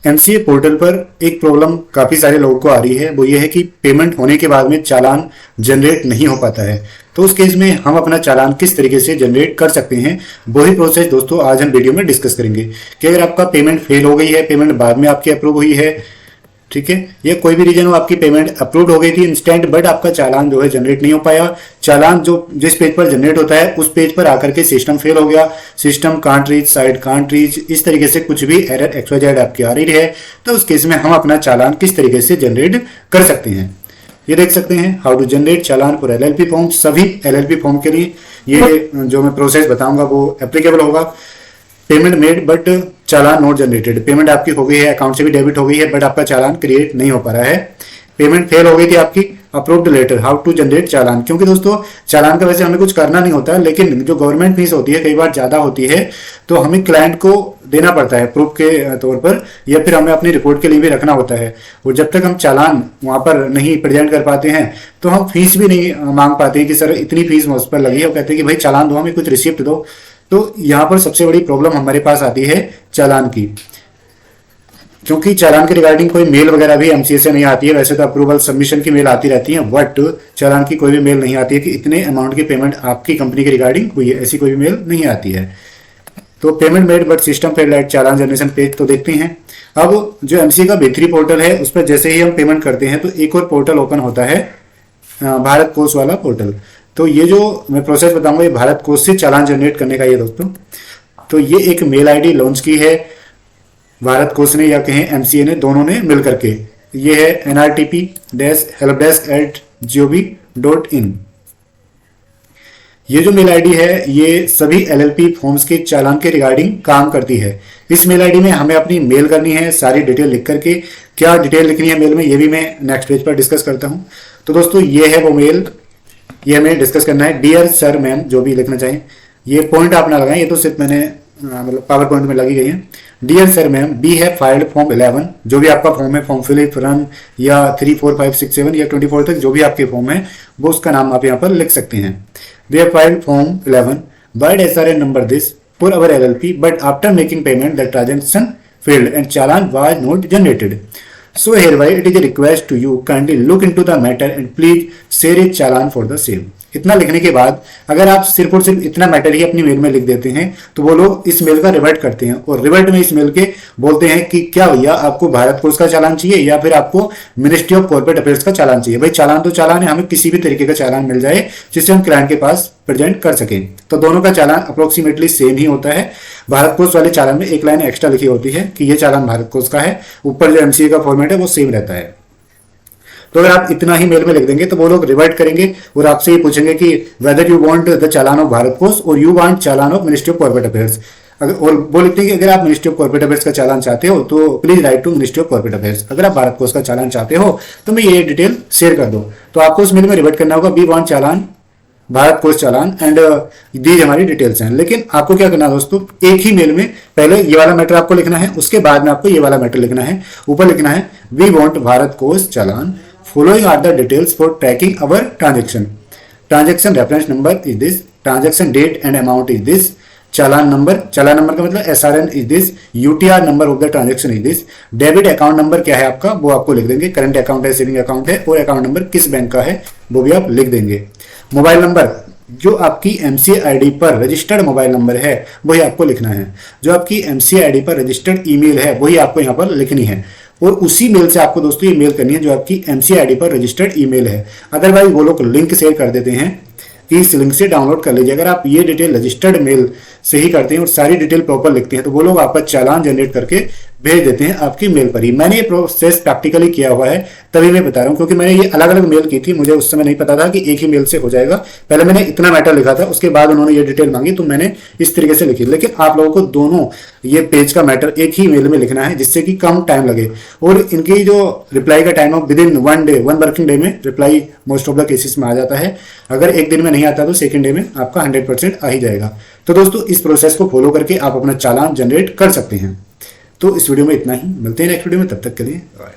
MCA portal पर एक problem काफ़ी सारे लोगों को आ रही है, वो ये है कि पेमेंट होने के बाद में चालान जनरेट नहीं हो पाता है। तो उस केस में हम अपना चालान किस तरीके से जनरेट कर सकते हैं, वही प्रोसेस दोस्तों आज हम वीडियो में डिस्कस करेंगे। कि अगर आपका पेमेंट फेल हो गई है, पेमेंट बाद में आपकी अप्रूव हुई है, ठीक है, या कोई भी रीजन हो आपकी पेमेंट अप्रूव हो गई थी इंस्टेंट, बट आपका चालान जो है जनरेट नहीं हो पाया, चालान जो जिस पेज पर जनरेट होता है उस पेज पर आकर के सिस्टम फेल हो गया, system can't reach, site can't reach, इस तरीके से कुछ भी एरर XYZ आपकी आ रही है, तो उस केस में हम अपना चालान किस तरीके से जनरेट कर सकते हैं। ये देख सकते हैं हाउ टू जनरेट चालान फॉर LLP फॉर्म। सभी LLP फॉर्म के लिए ये जो मैं प्रोसेस बताऊंगा वो एप्लीकेबल होगा। Payment made but challan not generated, payment आपकी हो गई है, अकाउंट से भी डेबिट हो गई है, बट आपका चालान क्रिएट नहीं हो पा रहा है। पेमेंट फेल हो गई थी आपकी, approved letter, how to generate चालान। क्योंकि दोस्तों चालान का वैसे हमें कुछ करना नहीं होता, लेकिन जो गवर्नमेंट फीस होती है कई बार ज़्यादा होती है, तो हमें क्लाइंट को देना पड़ता है प्रूफ के तौर पर, या फिर हमें अपनी रिपोर्ट के लिए भी रखना होता है। और जब तक हम चालान वहाँ पर नहीं प्रेजेंट कर पाते हैं तो हम फीस भी नहीं मांग पाते हैं कि सर इतनी फीस मुझ पर लगी है। वो कहते हैं कि भाई चालान दो, हमें कुछ रिसिप्ट दो। तो यहाँ पर सबसे बड़ी प्रॉब्लम हमारे पास आती है चालान की, क्योंकि चालान के रिगार्डिंग कोई मेल वगैरह भी एमसीए से नहीं आती है। वैसे तो अप्रूवल सबमिशन की मेल आती रहती है, बट चालान की कोई भी मेल नहीं आती है कि इतने अमाउंट की पेमेंट आपकी कंपनी के रिगार्डिंग हुई है, ऐसी कोई भी मेल नहीं आती है। तो payment made but system failed at challan generation page तो देखते हैं। अब जो एमसीए का B3 पोर्टल है उस पर जैसे ही हम पेमेंट करते हैं तो एक और पोर्टल ओपन होता है, भारत कोष वाला पोर्टल। तो ये जो मैं प्रोसेस बताऊंगा ये भारत कोष से चालान जनरेट करने का ये दोस्तों। तो ये एक मेल आईडी लॉन्च की है भारत कोष ने या कहें एमसीए ने, दोनों ने मिल करके। ये है nrtp-helpdesk@gov.in। ये जो मेल आईडी है ये सभी LLP फॉर्म्स के चालान के रिगार्डिंग काम करती है। इस मेल आईडी में हमें अपनी मेल करनी है, सारी डिटेल लिख करके। क्या डिटेल लिखनी है मेल में ये भी मैं नेक्स्ट पेज पर डिस्कस करता हूँ। तो दोस्तों ये है वो मेल, ये हमें डिस्कस करना है। डियर सर मैम, जो भी लिखना चाहें, ये पॉइंट आप ना लगाएं, ये तो सिर्फ मैंने मतलब पावर पॉइंट में लगी गई है। डियर सर मैम, बी है फाइल्ड फॉर्म 11, जो भी आपका फॉर्म है, फॉर्म फिलिप रन या 3, 4, 5, 6, 7 या 24 तक जो भी आपके फॉर्म है वो उसका नाम आप यहाँ पर लिख सकते हैं। We have filed form 11 by SRN number this for our LLP, but after making payment the transaction failed and challan was not generated. So hereby it is a request to you kindly look into the matter and please share a challan for the same. इतना लिखने के बाद अगर आप सिर्फ और सिर्फ इतना मैटर ही अपनी मेल में लिख देते हैं तो वो लोग इस मेल का रिवर्ट करते हैं, और रिवर्ट में इस मेल के बोलते हैं कि क्या भैया आपको भारत कोष का चालान चाहिए या फिर आपको मिनिस्ट्री ऑफ कॉर्पोरेट अफेयर्स का चालान चाहिए। भाई चालान तो चालान है, हमें किसी भी तरीके का चालान मिल जाए जिससे हम क्लाइंट के पास प्रेजेंट कर सकें। तो दोनों का चालान अप्रोक्सीमेटली सेम ही होता है। भारत कोष वाले चालान में एक लाइन एक्स्ट्रा लिखी होती है कि ये चालान भारत कोष का है, ऊपर जो एमसीए का फॉर्मेट है वो सेम रहता है। तो अगर आप इतना ही मेल में लिख देंगे तो वो लोग रिवर्ट करेंगे और आपसे ये पूछेंगे कि whether you want the challan of Bharat कोष और you want challan of ministry of corporate affairs. अगर और वो लिखते हैं कि अगर आप मिनिस्ट्री ऑफ कॉर्पोरेट अफेयर्स का चालान चाहते हो तो please write to ministry of corporate affairs. अगर आप भारत कोष का चालान चाहते हो तो मैं ये डिटेल शेयर कर दो। तो आपको उस मेल में रिवर्ट करना होगा वी वांट चालान भारत कोष चालान एंड दीज हमारी डिटेल्स हैं। लेकिन आपको क्या करना है दोस्तों, एक ही मेल में पहले ये वाला मैटर आपको लिखना है, उसके बाद में आपको ये वाला मैटर लिखना है। ऊपर लिखना है वी वांट भारत कोष चालान, following are the details for tracking our transaction. Transaction reference number is this, transaction date and amount is this, challan number का मतलब SRN is this, UTR number of the transaction is this, debit account number क्या है आपका वो आपको लिख देंगे, current account है, सेविंग अकाउंट है, और अकाउंट नंबर किस बैंक का है वो भी आप लिख देंगे। मोबाइल नंबर जो आपकी एमसीए आईडी पर रजिस्टर्ड मोबाइल नंबर है वही आपको लिखना है। जो आपकी एमसीए आईडी पर रजिस्टर्ड ईमेल है वही आपको यहाँ पर लिखनी है, और उसी मेल से आपको दोस्तों ये मेल करनी है जो आपकी एमसीए आईडी पर रजिस्टर्ड ईमेल है। अदरवाइज वो लोग लिंक शेयर कर देते हैं कि इस लिंक से डाउनलोड कर लीजिए। अगर आप ये डिटेल रजिस्टर्ड मेल से ही करते हैं और सारी डिटेल प्रॉपर लिखते हैं तो वो लोग आपका चालान जनरेट करके भेज देते हैं आपकी मेल पर ही। मैंने ये प्रोसेस प्रैक्टिकली किया हुआ है तभी मैं बता रहा हूँ, क्योंकि मैंने ये अलग अलग मेल की थी, मुझे उस समय नहीं पता था कि एक ही मेल से हो जाएगा। पहले मैंने इतना मैटर लिखा था, उसके बाद उन्होंने ये डिटेल मांगी तो मैंने इस तरीके से लिखी। लेकिन आप लोगों को दोनों ये पेज का मैटर एक ही मेल में लिखना है जिससे कि कम टाइम लगे, और इनकी जो रिप्लाई का time of within 1 working day में reply most of the cases में आ जाता है। अगर एक दिन में नहीं आता तो सेकेंड डे में आपका 100% आ ही जाएगा। तो दोस्तों इस प्रोसेस को फॉलो करके आप अपना चालान जनरेट कर सकते हैं। तो इस वीडियो में इतना ही, मिलते हैं नेक्स्ट वीडियो में, तब तक के लिए बाय।